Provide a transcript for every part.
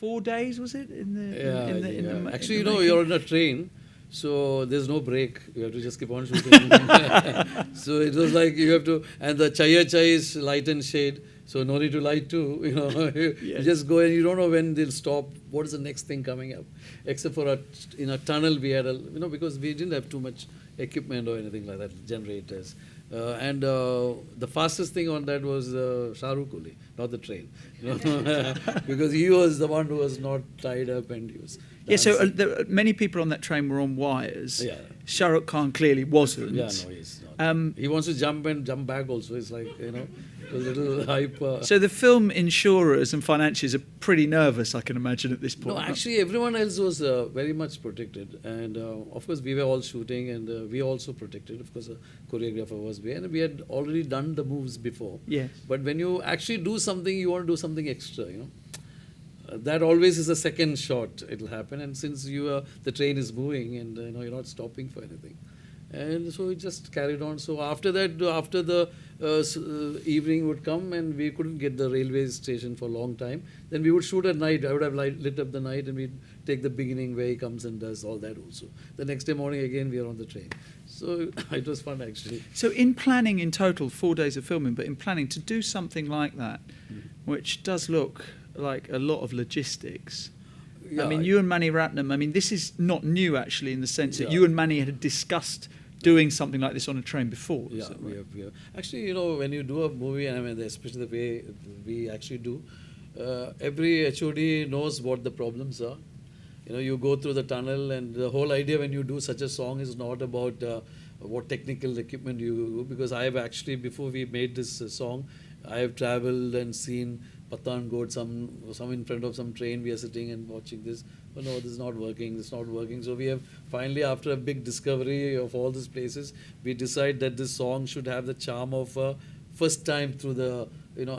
4 days, was it? Actually, you're on a train, so there's no break. You have to just keep on shooting. So it was like you have to, and the chaya is light and shade, so no need to light too. You just go and you don't know when they'll stop. What is the next thing coming up? Except for in a tunnel we had because we didn't have too much equipment or anything like that, generators. And the fastest thing on that was Shah Rukh only, not the train. Because he was the one who was not tied up and he was dancing. So many people on that train were on wires. Yeah. Shah Rukh Khan clearly wasn't. Yeah, no, he's not. He wants to jump and jump back also. It's like, a little hype. So the film insurers and financiers are pretty nervous, I can imagine, at this point. No, actually, everyone else was very much protected. And of course, we were all shooting and we also protected. Of course, a choreographer was there. And we had already done the moves before. Yes. But when you actually do something, you want to do something extra, that always is a second shot. It'll happen. And since the train is moving and you're not stopping for anything. And so it just carried on. So after that, after the evening would come and we couldn't get the railway station for a long time, then we would shoot at night. I would have lit up the night and we'd take the beginning where he comes and does all that also. The next day morning again we are on the train. So it was fun actually. So in planning in total, 4 days of filming, but in planning to do something like that, which does look like a lot of logistics. Yeah, I mean, you and Mani Ratnam, this is not new actually in the sense that you and Mani had discussed doing something like this on a train before. Yeah, we have. Actually, when you do a movie, and especially the way we actually do, every HOD knows what the problems are. You go through the tunnel, and the whole idea when you do such a song is not about what technical equipment you do, because I have actually, before we made this song, I have traveled and seen Pathankot, some in front of some train, we are sitting and watching this. Oh no, this is not working, this is not working. So we have finally, after a big discovery of all these places, we decide that this song should have the charm of first time through the,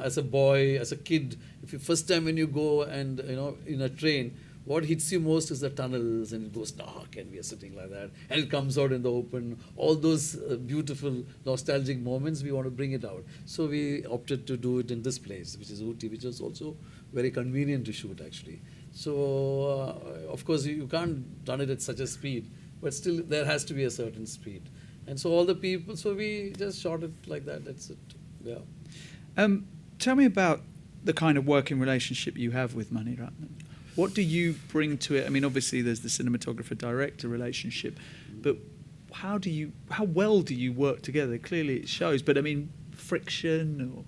as a boy, as a kid, if you first time when you go and, in a train, what hits you most is the tunnels and it goes dark and we are sitting like that and it comes out in the open. All those beautiful nostalgic moments, we want to bring it out. So we opted to do it in this place, which is Ooty, which is also very convenient to shoot actually. So, of course, you can't run it at such a speed, but still there has to be a certain speed. And so all the people, so we just shot it like that, that's it. Yeah. Tell me about the kind of working relationship you have with Mani Ratnam. What do you bring to it? Obviously there's the cinematographer-director relationship, but how well do you work together? Clearly it shows, but friction or...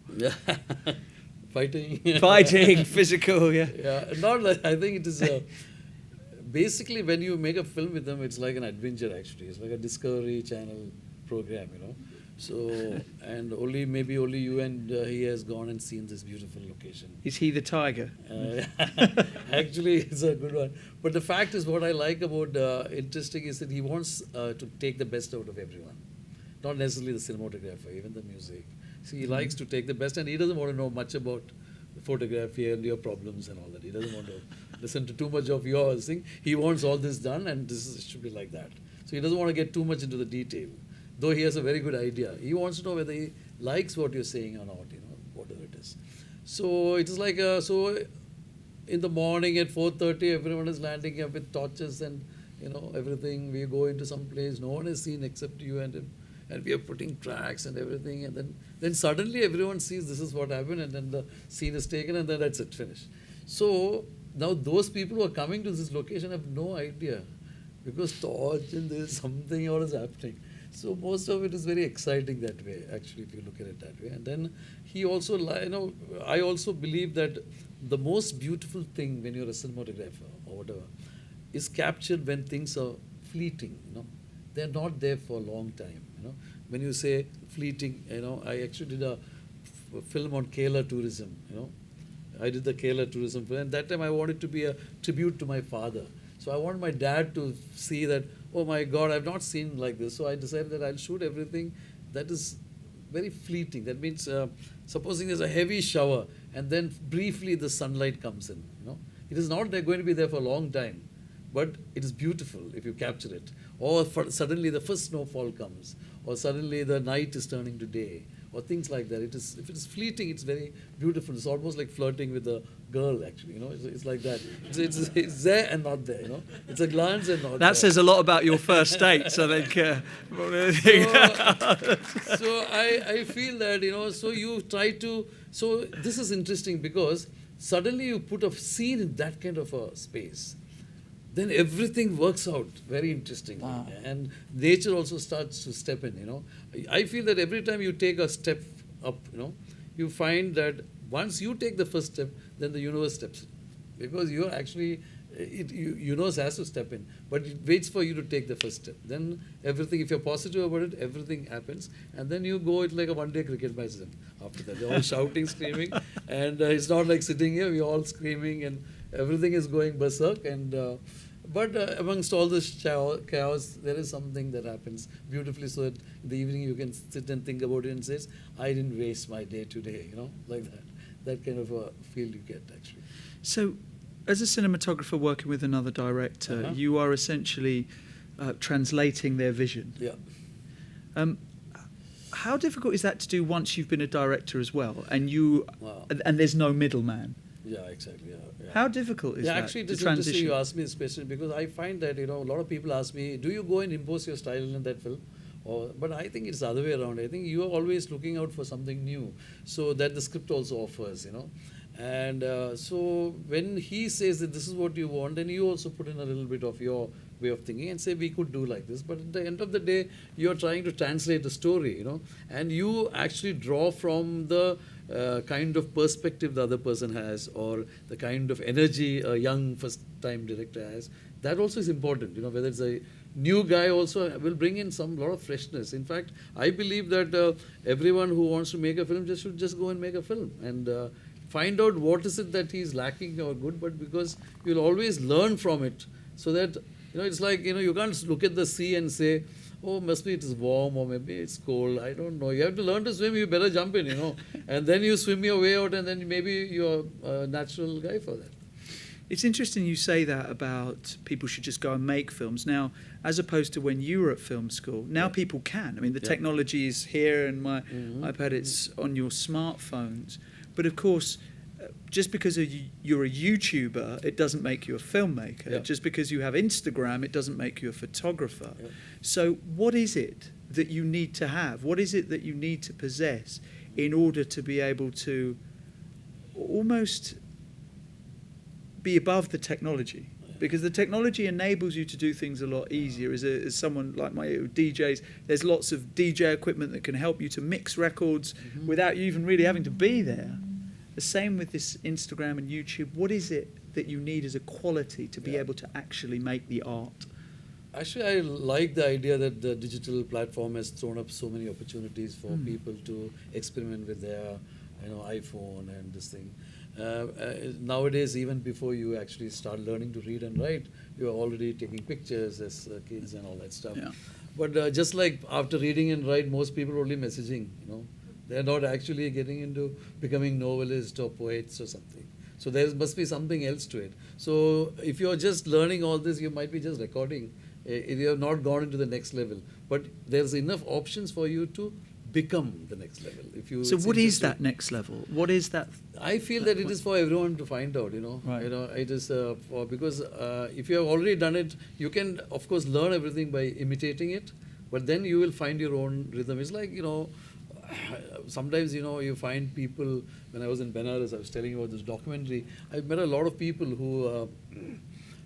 Fighting, physical, yeah. Yeah, not like, I think it is basically when you make a film with them, it's like an adventure actually. It's like a Discovery Channel program, So, and maybe only you and he has gone and seen this beautiful location. Is he the tiger? Actually, it's a good one. But the fact is, what I like about interesting is that he wants to take the best out of everyone. Not necessarily the cinematographer, even the music. So he likes to take the best, and he doesn't want to know much about photography and your problems and all that. He doesn't want to listen to too much of your thing. He wants all this done, and should be like that. So he doesn't want to get too much into the detail, though he has a very good idea. He wants to know whether he likes what you're saying or not, whatever it is. So it is like, so in the morning at 4:30, everyone is landing up with torches and, everything. We go into some place, no one has seen except you and him. And we are putting tracks and everything, and then suddenly everyone sees this is what happened, and then the scene is taken, and then that's it, finished. So now those people who are coming to this location have no idea, because torch and there is something or is happening. So most of it is very exciting that way, actually, if you look at it that way. And then he also, I also believe that the most beautiful thing when you're a cinematographer or whatever is captured when things are fleeting. They're not there for a long time. When you say fleeting, I actually did a film on Kerala tourism. I did the Kerala tourism film, and that time I wanted to be a tribute to my father. So I wanted my dad to see that, oh my God, I've not seen like this. So I decided that I'll shoot everything that is very fleeting. That means, supposing there's a heavy shower, and then briefly the sunlight comes in. It is not going to be there for a long time. But it is beautiful if you capture it. Or suddenly the first snowfall comes, or suddenly the night is turning to day, or things like that. If it is fleeting, it's very beautiful. It's almost like flirting with a girl, actually. It's like that. It's there and not there. It's a glance and not there. That says a lot about your first dates, I think. So I feel that, so you try to, so this is interesting because suddenly you put a scene in that kind of a space, then everything works out very interestingly. Wow. And nature also starts to step in. I feel that every time you take a step up, you find that once you take the first step, then the universe steps in. Because you're actually, universe has to step in, but it waits for you to take the first step. Then everything, if you're positive about it, everything happens. And then you go, it's like a one-day cricket match then after that. They're all shouting, screaming. And it's not like sitting here, we're all screaming and everything is going berserk. But amongst all this chaos, there is something that happens beautifully, so that in the evening you can sit and think about it and say, I didn't waste my day today, like that. That kind of a feel you get, actually. So, as a cinematographer working with another director, you are essentially translating their vision. Yeah. How difficult is that to do once you've been a director as well, and Wow. and there's no middleman? Yeah, exactly. Yeah. How difficult is that? Actually, it to is transition? interesting you ask me this question because I find that a lot of people ask me, do you go and impose your style in that film? But I think it's the other way around. I think you are always looking out for something new, so that the script also offers. And so when he says that this is what you want, then you also put in a little bit of your way of thinking and say we could do like this. But at the end of the day, you're trying to translate the story, and you actually draw from the kind of perspective the other person has, or the kind of energy a young first-time director has. That also is important, whether it's a new guy also will bring in lot of freshness. In fact, I believe that everyone who wants to make a film should just go and make a film and find out what is it that he's lacking or good, but because you'll always learn from it, so that, it's like, you can't look at the sea and say, oh, must be it is warm or maybe it's cold. I don't know. You have to learn to swim. You better jump in, and then you swim your way out, and then maybe you're a natural guy for that. It's interesting you say that about people should just go and make films now, as opposed to when you were at film school. Now people can. I mean, the technology is here, and my iPad, it's on your smartphones. But of course, just because you're a YouTuber, it doesn't make you a filmmaker. Yeah. Just because you have Instagram, it doesn't make you a photographer. Yeah. So what is it that you need to have? What is it that you need to possess in order to be able to almost be above the technology? Because the technology enables you to do things a lot easier. As someone like my DJs, there's lots of DJ equipment that can help you to mix records without you even really having to be there. The same with this Instagram and YouTube. What is it that you need as a quality to be able to actually make the art? Actually, I like the idea that the digital platform has thrown up so many opportunities for people to experiment with their iPhone and this thing. Nowadays, even before you actually start learning to read and write, you are already taking pictures as kids and all that stuff. Yeah. But just like after reading and write, most people are only messaging, They're not actually getting into becoming novelists or poets or something. So there must be something else to it. So if you're just learning all this, you might be just recording. You have not gone into the next level. But there's enough options for you to become the next level. So what is that next level? What is that? I feel that it is for everyone to find out, Right. It is because if you have already done it, you can, of course, learn everything by imitating it, but then you will find your own rhythm. It's like, sometimes, you find people, when I was in Benares, I was telling you about this documentary, I met a lot of people who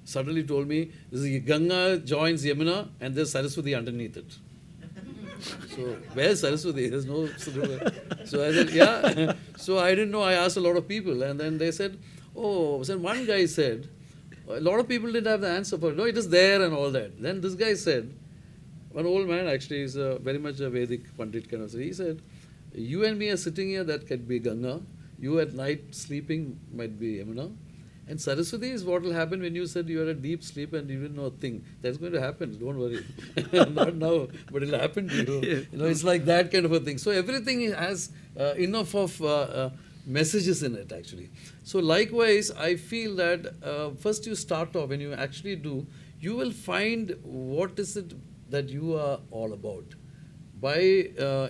suddenly told me, this is Ganga joins Yamuna and there's Saraswati underneath it. So, where's Saraswati? There's no... So I said, yeah. So I didn't know. I asked a lot of people, and then they said, oh, so one guy said, a lot of people didn't have the answer for it. No, it is there and all that. Then this guy said, one old man actually is very much a Vedic Pandit kind of thing. He said, you and me are sitting here, that could be Ganga. You at night sleeping might be Yamuna. And Saraswati is what will happen when you said you had a deep sleep and you didn't know a thing. That's going to happen, don't worry. Not now, but it'll happen to you. It's like that kind of a thing. So everything has enough of messages in it, actually. So likewise, I feel that first you start off, when you actually do, you will find what is it that you are all about by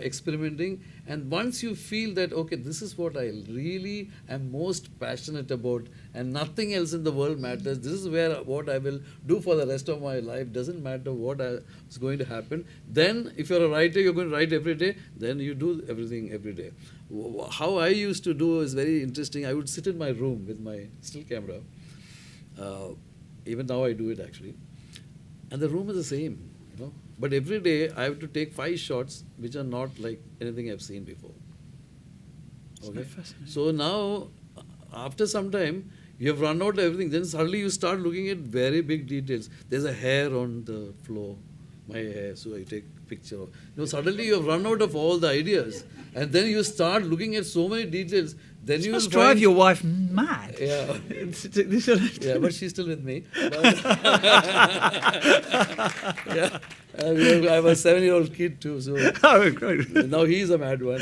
experimenting, And once you feel that, okay, this is what I really am most passionate about, and nothing else in the world matters, this is where what I will do for the rest of my life, doesn't matter what is going to happen, then if you're a writer, you're going to write every day, then you do everything every day. How I used to do is very interesting. I would sit in my room with my still camera. Even now I do it actually. And the room is the same, you know. But every day I have to take 5 shots which are not like anything I've seen before. Okay. So now, after some time, you have run out of everything. Then suddenly you start looking at very big details. There's a hair on the floor, my hair. So I take picture of. You know, suddenly you have run out of all the ideas, and then you start looking at so many details. Then you must drive your wife mad. Yeah. Yeah, but she's still with me. Yeah. I have a 7-year-old kid too, so Oh, great. now he's a mad one.